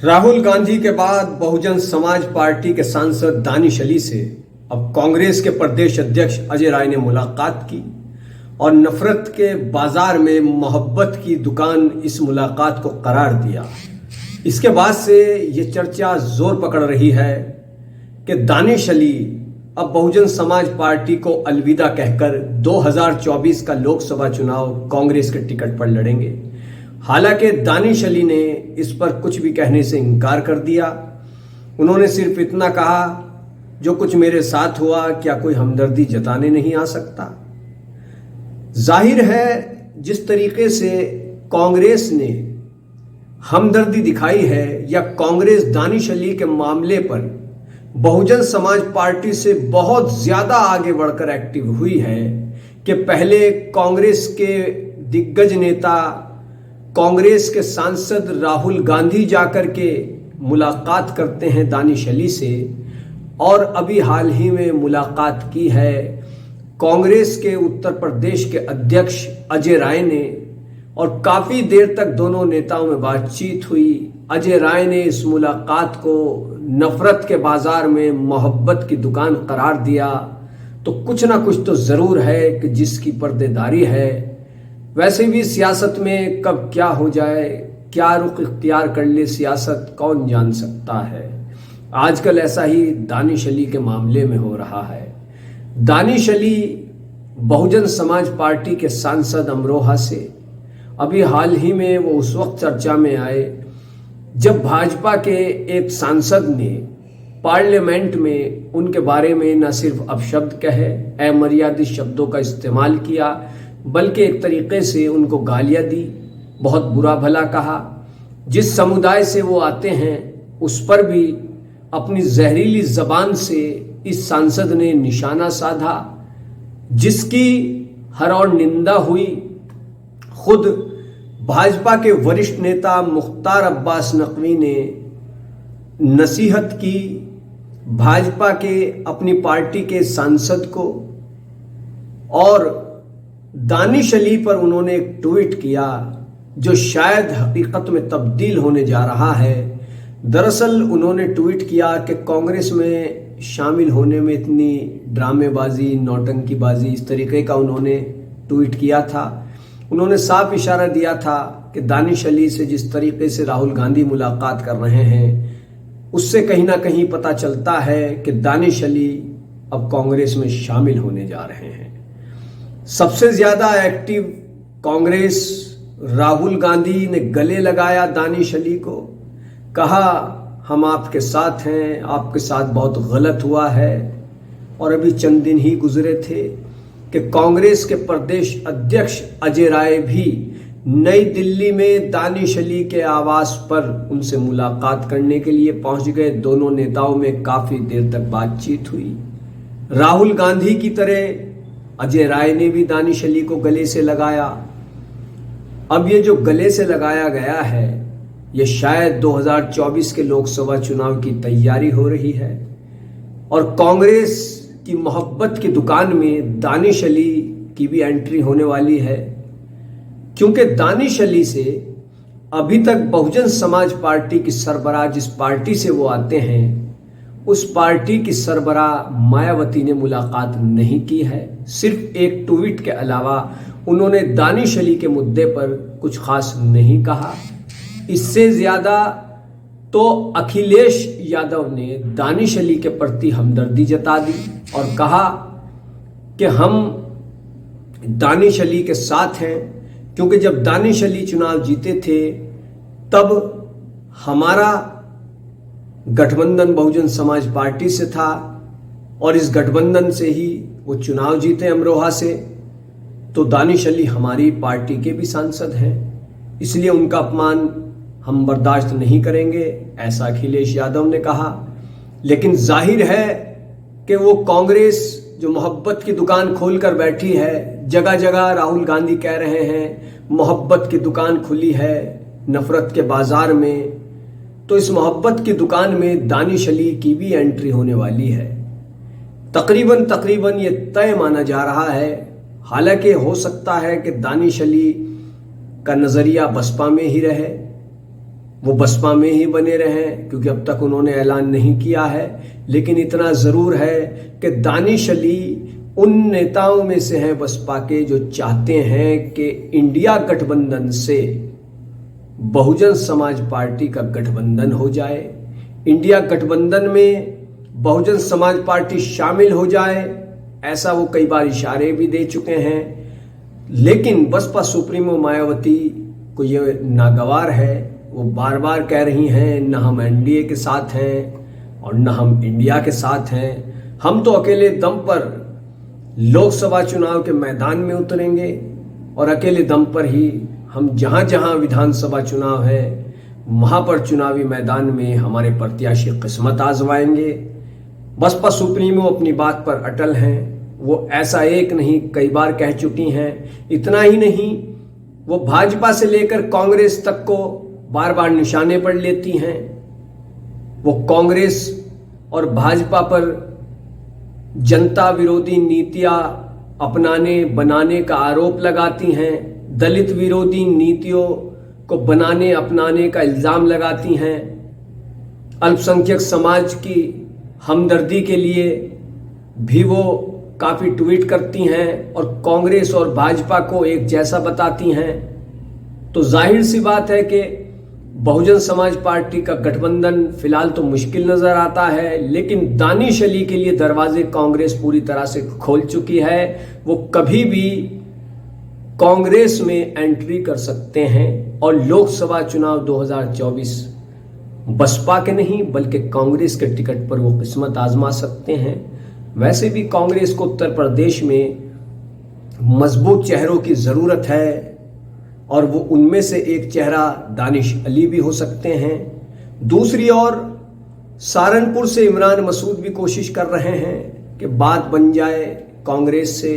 राहुल गांधी के बाद बहुजन समाज पार्टी के सांसद दानिश अली से अब कांग्रेस के प्रदेश अध्यक्ष अजय राय ने मुलाकात की और नफरत के बाजार में मोहब्बत की दुकान इस मुलाकात को करार दिया। इसके बाद से ये चर्चा जोर पकड़ रही है कि दानिश अली अब बहुजन समाज पार्टी को अलविदा कहकर 2024 का लोकसभा चुनाव कांग्रेस के टिकट पर लड़ेंगे। हालांकि दानिश अली ने इस पर कुछ भी कहने से इनकार कर दिया। उन्होंने सिर्फ इतना कहा, जो कुछ मेरे साथ हुआ क्या कोई हमदर्दी जताने नहीं आ सकता। जाहिर है जिस तरीके से कांग्रेस ने हमदर्दी दिखाई है या कांग्रेस दानिश अली के मामले पर बहुजन समाज पार्टी से बहुत ज्यादा आगे बढ़कर एक्टिव हुई है कि पहले कांग्रेस के दिग्गज नेता, कांग्रेस के सांसद राहुल गांधी जाकर के मुलाकात करते हैं दानिश अली से, और अभी हाल ही में मुलाकात की है कांग्रेस के उत्तर प्रदेश के अध्यक्ष अजय राय ने, और काफी देर तक दोनों नेताओं में बातचीत हुई। अजय राय ने इस मुलाकात को नफरत के बाजार में मोहब्बत की दुकान करार दिया। तो कुछ ना कुछ तो जरूर है कि जिसकी पर्देदारी है। वैसे भी सियासत में कब क्या हो जाए, क्या रुख इख्तियार कर ले सियासत, कौन जान सकता है। आजकल ऐसा ही दानिश अली के मामले में हो रहा है। दानिश अली बहुजन समाज पार्टी के सांसद अमरोहा से अभी हाल ही में वो उस वक्त चर्चा में आए जब भाजपा के एक सांसद ने पार्लियामेंट में उनके बारे में न सिर्फ अपशब्द कहे, अमर्यादित शब्दों का इस्तेमाल किया, बल्कि एक तरीके से उनको गालियां दी, बहुत बुरा भला कहा। जिस समुदाय से वो आते हैं उस पर भी अपनी जहरीली जबान से इस सांसद ने निशाना साधा, जिसकी हर और निंदा हुई। खुद भाजपा के वरिष्ठ नेता मुख्तार अब्बास नकवी ने नसीहत की भाजपा के अपनी पार्टी के सांसद को, और दानिश अली पर उन्होंने एक ट्वीट किया जो शायद हकीकत में तब्दील होने जा रहा है। दरअसल उन्होंने ट्वीट किया कि कांग्रेस में शामिल होने में इतनी ड्रामेबाजी, नौटंकीबाजी, इस तरीके का उन्होंने ट्वीट किया था। उन्होंने साफ इशारा दिया था कि दानिश अली से जिस तरीके से राहुल गांधी मुलाकात कर रहे हैं उससे कहीं ना कहीं पता चलता है कि दानिश अली अब कांग्रेस में शामिल होने जा रहे हैं। सबसे ज्यादा एक्टिव कांग्रेस, राहुल गांधी ने गले लगाया दानिश अली को, कहा हम आपके साथ हैं, आपके साथ बहुत गलत हुआ है। और अभी चंद दिन ही गुजरे थे कि कांग्रेस के प्रदेश अध्यक्ष अजय राय भी नई दिल्ली में दानिश अली के आवास पर उनसे मुलाकात करने के लिए पहुंच गए। दोनों नेताओं में काफी देर तक बातचीत हुई। राहुल गांधी की तरह अजय राय ने भी दानिश अली को गले से लगाया। अब ये जो गले से लगाया गया है ये शायद 2024 के लोकसभा चुनाव की तैयारी हो रही है, और कांग्रेस की मोहब्बत की दुकान में दानिश अली की भी एंट्री होने वाली है। क्योंकि दानिश अली से अभी तक बहुजन समाज पार्टी की सरबराह, जिस पार्टी से वो आते हैं उस पार्टी की सरबराह मायावती ने मुलाकात नहीं की है। सिर्फ एक ट्वीट के अलावा उन्होंने दानिश अली के मुद्दे पर कुछ खास नहीं कहा। इससे ज्यादा तो अखिलेश यादव ने दानिश अली के प्रति हमदर्दी जता दी और कहा कि हम दानिश अली के साथ हैं, क्योंकि जब दानिश अली चुनाव जीते थे तब हमारा गठबंधन बहुजन समाज पार्टी से था, और इस गठबंधन से ही वो चुनाव जीते अमरोहा से। तो दानिश अली हमारी पार्टी के भी सांसद हैं, इसलिए उनका अपमान हम बर्दाश्त नहीं करेंगे, ऐसा अखिलेश यादव ने कहा। लेकिन जाहिर है कि वो कांग्रेस जो मोहब्बत की दुकान खोलकर बैठी है, जगह जगह राहुल गांधी कह रहे हैं मोहब्बत की दुकान खुली है नफरत के बाजार में, तो इस मोहब्बत की दुकान में दानिश अली की भी एंट्री होने वाली है। तकरीबन ये तय माना जा रहा है। हालांकि हो सकता है कि दानिश अली का नजरिया बसपा में ही रहे, वो बसपा में ही बने रहें, क्योंकि अब तक उन्होंने ऐलान नहीं किया है। लेकिन इतना ज़रूर है कि दानिश अली उन नेताओं में से हैं बसपा के जो चाहते हैं कि इंडिया गठबंधन से बहुजन समाज पार्टी का गठबंधन हो जाए, इंडिया गठबंधन में बहुजन समाज पार्टी शामिल हो जाए। ऐसा वो कई बार इशारे भी दे चुके हैं। लेकिन बसपा सुप्रीमो मायावती को ये नागवार है। वो बार बार कह रही हैं न हम एनडीए के साथ हैं और न हम इंडिया के साथ हैं, हम तो अकेले दम पर लोकसभा चुनाव के मैदान में उतरेंगे और अकेले दम पर ही हम जहां जहां विधानसभा चुनाव है वहां पर चुनावी मैदान में हमारे प्रत्याशी किस्मत आजमाएंगे। बसपा सुप्रीमो अपनी बात पर अटल हैं। वो ऐसा एक नहीं कई बार कह चुकी हैं। इतना ही नहीं, वो भाजपा से लेकर कांग्रेस तक को बार बार निशाने पर लेती हैं। वो कांग्रेस और भाजपा पर जनता विरोधी नीतियां अपनाने बनाने का आरोप लगाती हैं, दलित विरोधी नीतियों को बनाने अपनाने का इल्जाम लगाती हैं, अल्पसंख्यक समाज की हमदर्दी के लिए भी वो काफी ट्वीट करती हैं और कांग्रेस और भाजपा को एक जैसा बताती हैं। तो जाहिर सी बात है कि बहुजन समाज पार्टी का गठबंधन फिलहाल तो मुश्किल नजर आता है। लेकिन दानिश अली के लिए दरवाजे कांग्रेस पूरी तरह से खोल चुकी है। वो कभी भी कांग्रेस में एंट्री कर सकते हैं और लोकसभा चुनाव 2024 बसपा के नहीं बल्कि कांग्रेस के टिकट पर वो किस्मत आजमा सकते हैं। वैसे भी कांग्रेस को उत्तर प्रदेश में मजबूत चेहरों की जरूरत है और वो उनमें से एक चेहरा दानिश अली भी हो सकते हैं। दूसरी ओर सहारनपुर से इमरान मसूद भी कोशिश कर रहे हैं कि बात बन जाए कांग्रेस से,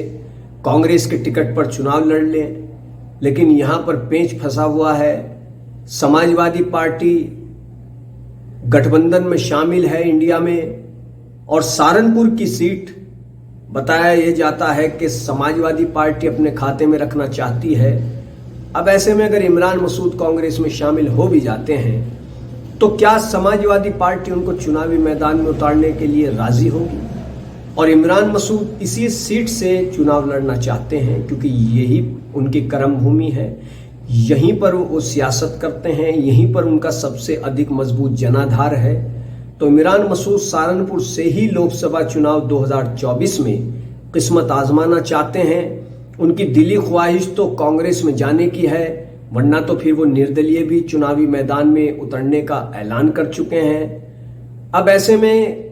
कांग्रेस के टिकट पर चुनाव लड़ लें। लेकिन यहां पर पेंच फंसा हुआ है। समाजवादी पार्टी गठबंधन में शामिल है इंडिया में और सहारनपुर की सीट बताया यह जाता है कि समाजवादी पार्टी अपने खाते में रखना चाहती है। अब ऐसे में अगर इमरान मसूद कांग्रेस में शामिल हो भी जाते हैं तो क्या समाजवादी पार्टी उनको चुनावी मैदान में उतारने के लिए राजी होगी? और इमरान मसूद इसी सीट से चुनाव लड़ना चाहते हैं क्योंकि यही उनकी कर्म भूमि है, यहीं पर वो सियासत करते हैं, यहीं पर उनका सबसे अधिक मजबूत जनाधार है। तो इमरान मसूद सहारनपुर से ही लोकसभा चुनाव 2024 में किस्मत आजमाना चाहते हैं। उनकी दिली ख्वाहिश तो कांग्रेस में जाने की है, वरना तो फिर वो निर्दलीय भी चुनावी मैदान में उतरने का ऐलान कर चुके हैं। अब ऐसे में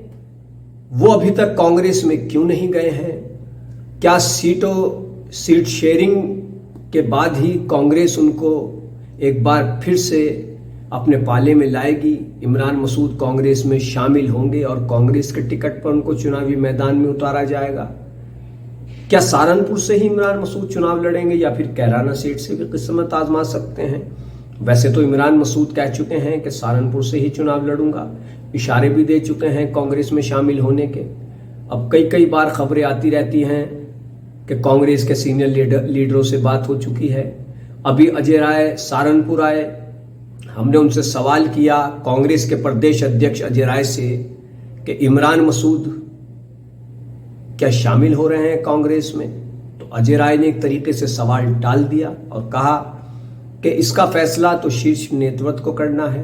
वो अभी तक कांग्रेस में क्यों नहीं गए हैं? क्या सीट शेयरिंग के बाद ही कांग्रेस उनको एक बार फिर से अपने पाले में लाएगी? इमरान मसूद कांग्रेस में शामिल होंगे और कांग्रेस के टिकट पर उनको चुनावी मैदान में उतारा जाएगा? क्या सहारनपुर से ही इमरान मसूद चुनाव लड़ेंगे या फिर कैराना सीट से भी किस्मत आजमा सकते हैं? वैसे तो इमरान मसूद कह चुके हैं कि सहारनपुर से ही चुनाव लड़ूंगा, इशारे भी दे चुके हैं कांग्रेस में शामिल होने के। अब कई बार खबरें आती रहती हैं कि कांग्रेस के सीनियर लीडरों से बात हो चुकी है। अभी अजय राय सहारनपुर आए, हमने उनसे सवाल किया कांग्रेस के प्रदेश अध्यक्ष अजय राय से कि इमरान मसूद क्या शामिल हो रहे हैं कांग्रेस में? तो अजय राय ने एक तरीके से सवाल टाल दिया और कहा कि इसका फैसला तो शीर्ष नेतृत्व को करना है,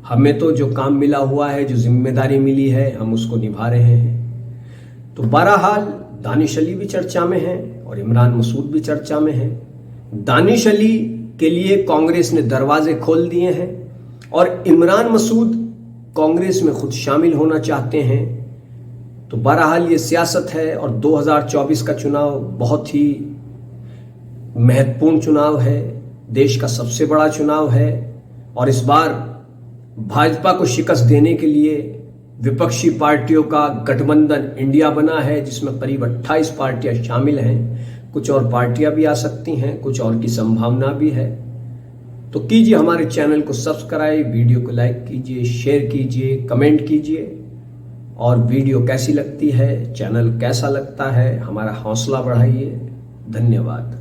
हमें तो जो काम मिला हुआ है, जो जिम्मेदारी मिली है, हम उसको निभा रहे हैं। तो बहरहाल दानिश अली भी चर्चा में हैं और इमरान मसूद भी चर्चा में हैं। दानिश अली के लिए कांग्रेस ने दरवाजे खोल दिए हैं और इमरान मसूद कांग्रेस में खुद शामिल होना चाहते हैं। तो बहरहाल ये सियासत है और 2024 का चुनाव बहुत ही महत्वपूर्ण चुनाव है, देश का सबसे बड़ा चुनाव है और इस बार भाजपा को शिकस्त देने के लिए विपक्षी पार्टियों का गठबंधन इंडिया बना है जिसमें करीब 28 पार्टियां शामिल हैं। कुछ और पार्टियां भी आ सकती हैं, कुछ और की संभावना भी है। तो कीजिए हमारे चैनल को सब्सक्राइब, वीडियो को लाइक कीजिए, शेयर कीजिए, कमेंट कीजिए और वीडियो कैसी लगती है, चैनल कैसा लगता है, हमारा हौसला बढ़ाइए। धन्यवाद।